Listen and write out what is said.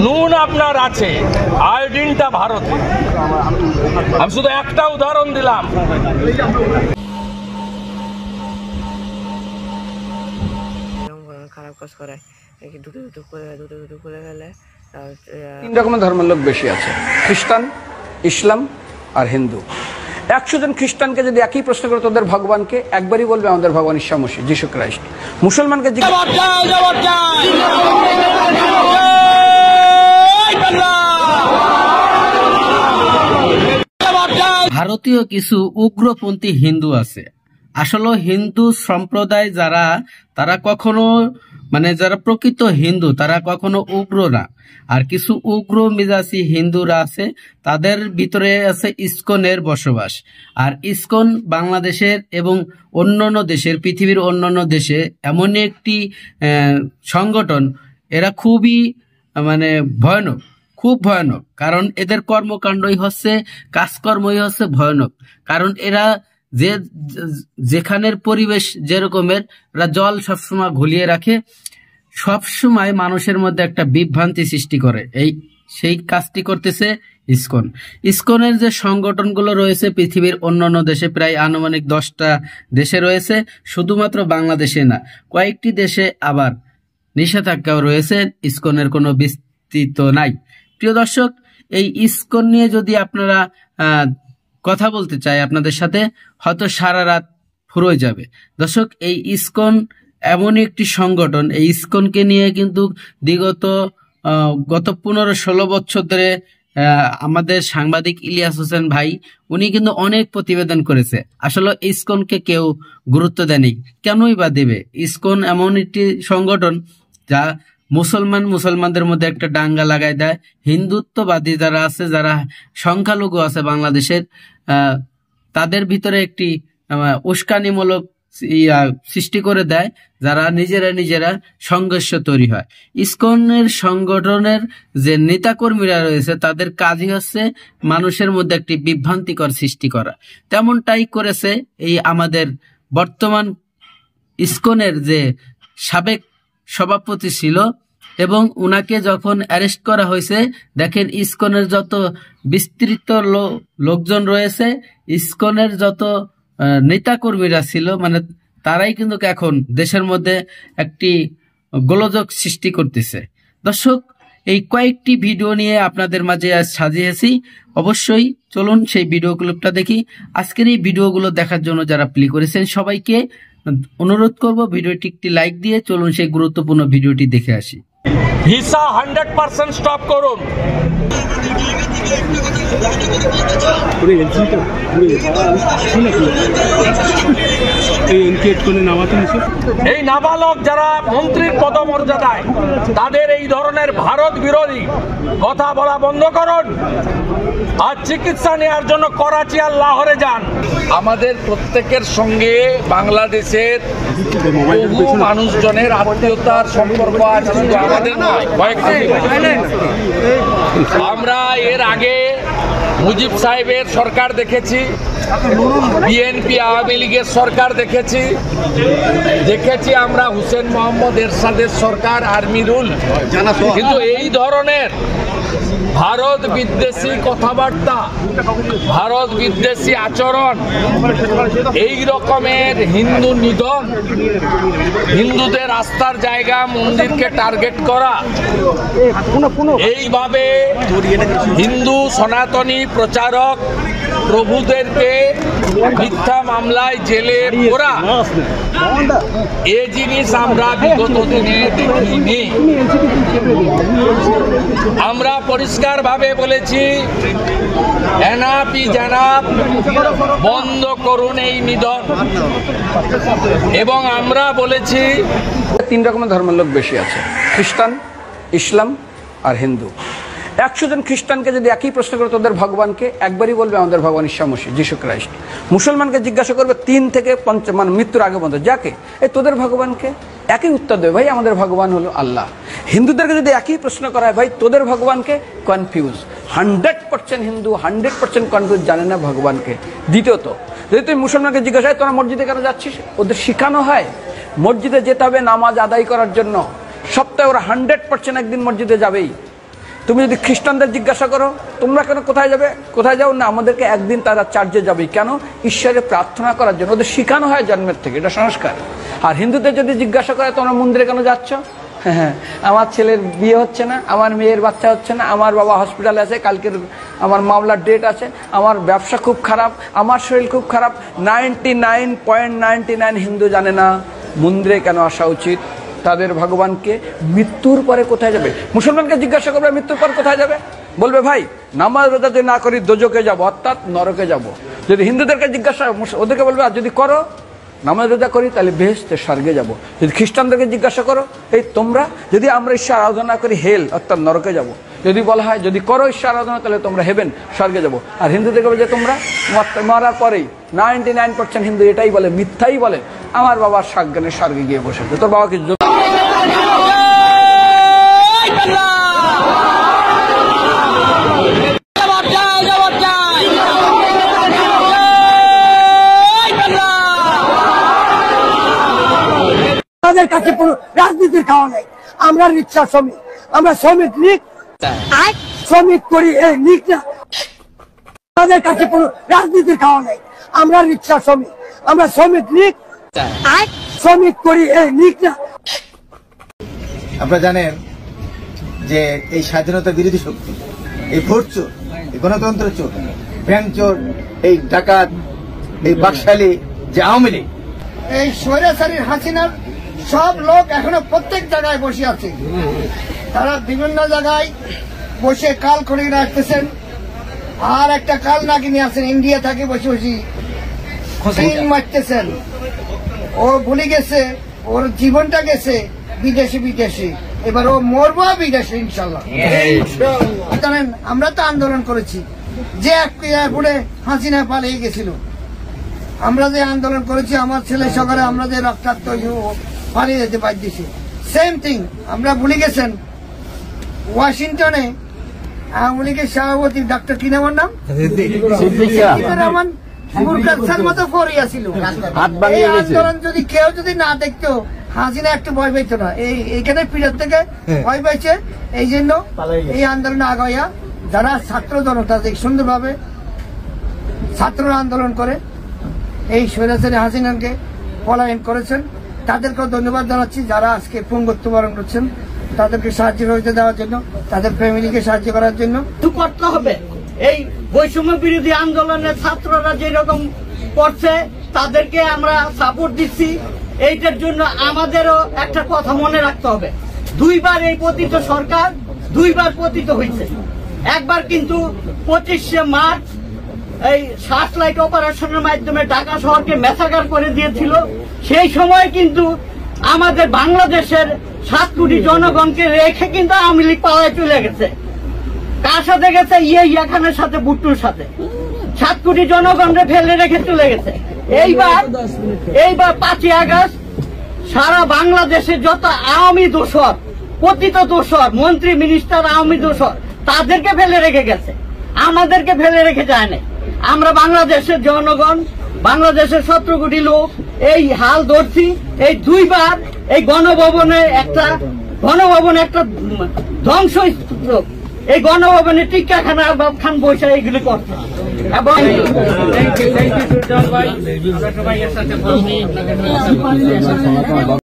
নুন আপনার আছে, আয়োডিনটা ভারতে। আমি শুধু একটা উদাহরণ দিলাম। খারাপ কাজ করে দুটো করে ফেলে। তিন রকমের ধর্মের লোক বেশি আছে, খ্রিস্টান, ইসলাম আর হিন্দু। 100 জন খ্রিস্টানকে যদি একই প্রশ্ন করে তোদের ভগবানকে, একবারই বলবে আমাদের ভগবান ঈশ্বর মসিহ, যিশু খ্রাইস্ট। মুসলমানকে ভারতীয় কিছু উগ্রপন্থী হিন্দু আছে। আসলে হিন্দু সম্প্রদায় যারা, তারা কখনো যারা প্রকৃত হিন্দু তারা কখনো উগ্র না। আর কিছু উগ্র মেজাজি হিন্দুরা আছে, তাদের ভিতরে আছে ইসকনের বসবাস। আর ইসকন বাংলাদেশের এবং অন্যান্য দেশের, পৃথিবীর অন্যান্য দেশে এমন একটি সংগঠন, এরা খুবই ভয়ানক, খুব ভয়ানক। কারণ এদের কর্মকাণ্ডই হচ্ছে, কাজকর্মই হচ্ছে ভয়ানক। কারণ এরা যেখানের পরিবেশ যেরকমের, এরা জল সবসময় ঘুলিয়ে রাখে, সবসময় মানুষের মধ্যে একটা বিভ্রান্তি সৃষ্টি করে। সেই কাজটি করতেছে ইসকন। ইসকনের যে সংগঠনগুলো রয়েছে পৃথিবীর অন্যান্য দেশে, প্রায় আনুমানিক 10টা দেশে রয়েছে, শুধুমাত্র বাংলাদেশে না, কয়েকটি দেশে আবার নিষেধাজ্ঞাও রয়েছে, ইসকনের কোনো বিস্তৃত নাই। প্রিয় দর্শক, এই ইসকন নিয়ে যদি আপনারা কথা বলতে চাই আপনাদের সাথে, হয়তো সারা রাত ফুরোয় যাবে। দর্শক, এই ইসকন এমন একটি সংগঠন, এই ইসকনকে নিয়ে কিন্তু গত 15-16 বছর ধরে আমাদের সাংবাদিক ইলিয়াস হোসেন ভাই, উনি কিন্তু অনেক প্রতিবেদন করেছে। আসলে ইসকনকে কেউ গুরুত্ব দেয়নি, কেনই বা দেবে? ইসকন এমন একটি সংগঠন যা মুসলমানদের মধ্যে একটা দাঙ্গা লাগাই দেয়। হিন্দুত্ববাদী যারা আছে, যারা সংখ্যালঘু আছে বাংলাদেশের, তাদের ভিতরে একটি উস্কানিমূলক সৃষ্টি করে দেয়, যারা নিজেরা সংঘর্ষ তৈরি হয়। ইসকনের সংগঠনের যে নেতাকর্মীরা রয়েছে, তাদের কাজই হচ্ছে মানুষের মধ্যে একটি বিভ্রান্তিকর সৃষ্টি করা। তেমনটাই করেছে এই আমাদের বর্তমান ইসকনের যে সাবেক সভাপতি ছিল, এবং উনাকে যখন অ্যারেস্ট করা হয়েছে, দেখেন ইসকনের যত বিস্তৃত লোকজন রয়েছে, ইসকনের যত নেতাকর্মীরা ছিল, তারাই কিন্তু এখন দেশের মধ্যে একটি গোলযোগ সৃষ্টি করতেছে। দর্শক, এই কয়েকটি ভিডিও নিয়ে আপনাদের মাঝে আজ সাজিয়েছি। অবশ্যই চলুন সেই ভিডিও ক্লিপটা দেখি। আজকের এই ভিডিওগুলো দেখার জন্য যারা প্লে করেছেন, সবাইকে অনুরোধ করব ভিডিওটি একটি লাইক দিয়ে চলুন সেই গুরুত্বপূর্ণ ভিডিওটি দেখে আসি। ভিসা 100% স্টপ করুন। এই নাবালক যারা মন্ত্রীর পদমর্যাদায়, তাদের এই ধরনের ভারত বিরোধী কথা বলা বন্ধ করুন। আর চিকিৎসা নেওয়ার জন্য করাচি আর লাহোরে যান। আমাদের প্রত্যেকের সঙ্গে বাংলাদেশের বহু মানুষজনের আত্মীয়তার সম্পর্ক আছে, শুধু আমাদের নয়, কয়েকটি। আমরা এর আগে মুজিব সাহেবের সরকার দেখেছি, বিএনপি আওয়ামী লীগের সরকার দেখেছি, আমরা হুসেন মোহাম্মদ এরশাদের সরকার, আর্মি রুল। কিন্তু এই ধরনের ভারত বিদ্বেষী কথাবার্তা, ভারত বিদ্বেষী আচরণ, এই রকমের হিন্দু নিধন, হিন্দুদের আস্থার জায়গা মন্দিরকে টার্গেট করা, এইভাবে হিন্দু সনাতনী প্রচারক প্রভুদেরকে মিথ্যা মামলায় জেলে পোরা, এ জিনিস আমরা বিগত দিনে দেখিনি। আমরা পরিষ্কারভাবে বলেছি, এনআপি জানাব বন্ধ করুন এই নিধন। এবং আমরা বলেছি 3 রকমের ধর্মের লোক বেশি আছে, খ্রিস্টান, ইসলাম আর হিন্দু। 100 জন খ্রিস্টানকে যদি একই প্রশ্ন করে তোদের ভগবানকে, একবারই বলবে আমাদের ভগবান ঈশ্বর মসিহ, যিশু খ্রাইস্ট। মুসলমানকে জিজ্ঞাসা করবে 3 থেকে 5 মৃত্যুর আগে পর্যন্ত, যাকে এই তোদের ভগবানকে, একই উত্তর দেবে, ভাই আমাদের ভগবান হলো আল্লাহ। হিন্দুদেরকে যদি একই প্রশ্ন করা হয়, ভাই তোদের ভগবানকে, কনফিউজ। 100% হিন্দু 100% কনফিউজ, জানে না ভগবানকে। দ্বিতীয়ত, যদি তুমি মুসলমানকে জিজ্ঞাসা হয় তোরা মসজিদে কেন যাচ্ছিস, ওদের শেখানো হয় মসজিদে যেতে হবে নামাজ আদায় করার জন্য। সপ্তাহে ওরা 100% একদিন মসজিদে যাবেই। তুমি যদি খ্রিস্টানদের জিজ্ঞাসা করো তোমরা কেন কোথায় যাবে, কোথায় যাও না, আমাদেরকে একদিন তারা চার্চে যাবে। কেন? ঈশ্বরে প্রার্থনা করার জন্য, ওদের শেখানো হয় জন্মের থেকে, এটা সংস্কার। আর হিন্দুদের যদি জিজ্ঞাসা করে তোমরা মন্দিরে কেন যাচ্ছ, হ্যাঁ আমার ছেলের বিয়ে হচ্ছে না, আমার মেয়ের বাচ্চা হচ্ছে না, আমার বাবা হসপিটালে আছে, কালকের আমার মামলার ডেট আছে, আমার ব্যবসা খুব খারাপ, আমার শরীর খুব খারাপ। 99.99 হিন্দু জানে না মন্দিরে কেন আসা উচিত, তাদের ভগবানকে মৃত্যুর পরে কোথায় যাবে। মুসলমানকে জিজ্ঞাসা করবে মৃত্যুর পর কোথায় যাবে, বলবে ভাই নামাজ রোজা যদি না করি দোজকে যাব, অর্থাৎ নরকে যাব। যদি হিন্দুদেরকে জিজ্ঞাসা, ওদেরকে বলবে আর যদি করো নামাজ রোজা করি তাহলে বেহেশতে স্বর্গে যাব। যদি খ্রিস্টানদেরকে জিজ্ঞাসা করো এই তোমরা যদি আমরা ঈশ্বর আরাধনা করি হেল অর্থাৎ নরকে যাব। যদি বলা হয় যদি করো ঈশ্বর আরাধনা তাহলে তোমরা হেভেন স্বর্গে যাব। আর হিন্দুদেরকে বলে যে তোমরা মরার পরেই 99% হিন্দু এটাই বলে, মিথ্যাই বলে, আমার বাবার সাজ্ঞানে স্বর্গে গিয়ে বসেছে। তোর বাবাকে আমাদের কাছে কোনো রাজনীতির খাওয়া নেই। আমরা রিক্সা শ্রমিক, আমরা শ্রমিক লীগ, শ্রমিক করি এই লীগ না। আমাদের কাছে কোনো রাজনীতির খাওয়া নেই। আমরা রিক্সা শ্রমিক, আমরা শ্রমিক লীগ, শ্রমিক করি এই লীগ না। আপনারা জানেন যে এই স্বাধীনতা বিরোধী শক্তি, এই ভোট চোর, এই গণতন্ত্র চোর, ব্যাংক চোর, এই ডাকাত, এই বাকশালী যে আওয়ামী লীগ, এই স্বৈরাচারীর হাসিনার সব লোক এখনো প্রত্যেক জায়গায় বসে আছে। তারা বিভিন্ন জায়গায় বসে কাল করে রাখতেছেন। আর একটা কাল নাকি নিয়ে আসছেন ইন্ডিয়া থেকে বসে বসে সিন মারতেছেন। ও ভুলে গেছে ওর জীবনটা গেছে বিদেশে, এবার ও মরবো বিদেশে ইনশাল্লাহ। জানেন আমরা তো আন্দোলন করেছি, যে এয়ারপোর্টে হাসিনা পালিয়ে গেছিল, আমরা যে আন্দোলন করেছি, আমার ছেলে সকালে আমরা যে রক্তাক্ত পালিয়ে যেতে পারতেছি, সেম থিং আমরা ভুলে গেছেন ওয়াশিংটনে আওয়ামী লীগের সভাপতি ডক্টর কি নাম নাম রহমান মতো ফরিয়া ছিল। এই আন্দোলন যদি কেউ যদি না দেখতো হাসিনা একটু ভয় পাইতো না। এইখানে পিড়ার থেকে ভয় পাইছে, এই জন্য এই আন্দোলনে আগাইয়া যারা ছাত্র জনতা সুন্দরভাবে ছাত্ররা আন্দোলন করে এই স্বৈরাচারী হাসিনাকে পলায়ন করেছেন, তাদেরকেও ধন্যবাদ জানাচ্ছি। যারা আজকে পঙ্গুত্ব বরণ করছেন তাদেরকে সাহায্য করতে দেওয়ার জন্য, তাদের ফ্যামিলিকে সাহায্য করার জন্য করতে হবে। এই বৈষম্য বিরোধী আন্দোলনের ছাত্ররা যেরকম করছে তাদেরকে আমরা সাপোর্ট দিচ্ছি। এইটার জন্য আমাদেরও একটা কথা মনে রাখতে হবে, দুইবার এই পতিত সরকার দুইবার পতিত হয়েছে। একবার কিন্তু 25শে মার্চ এই সার্চলাইট অপারেশনের মাধ্যমে ঢাকা শহরকে মেসাকার করে দিয়েছিল। সেই সময় কিন্তু আমাদের বাংলাদেশের 7 কোটি জনগণকে রেখে কিন্তু আওয়ামী লীগ পালায় চলে গেছে। কার সাথে গেছে? ইয়া খানের সাথে, ভুট্টোর সাথে। 7 কোটি জনগণকে ফেলে রেখে চলে গেছে। এইবার 5ই আগস্ট সারা বাংলাদেশে যত আওয়ামী দোসর, পতিত দোসর, মন্ত্রী মিনিস্টার আওয়ামী দোসর, তাদেরকে ফেলে রেখে গেছে, আমাদেরকে ফেলে রেখে যায় না। আমরা বাংলাদেশের জনগণ, বাংলাদেশের 17 কোটি লোক এই হাল ধরছি। এই দুইবার এই গণভবনে একটা ধ্বংস, এই গণভবনে টিক্কা খান বৈশা এগুলি করছে। এবং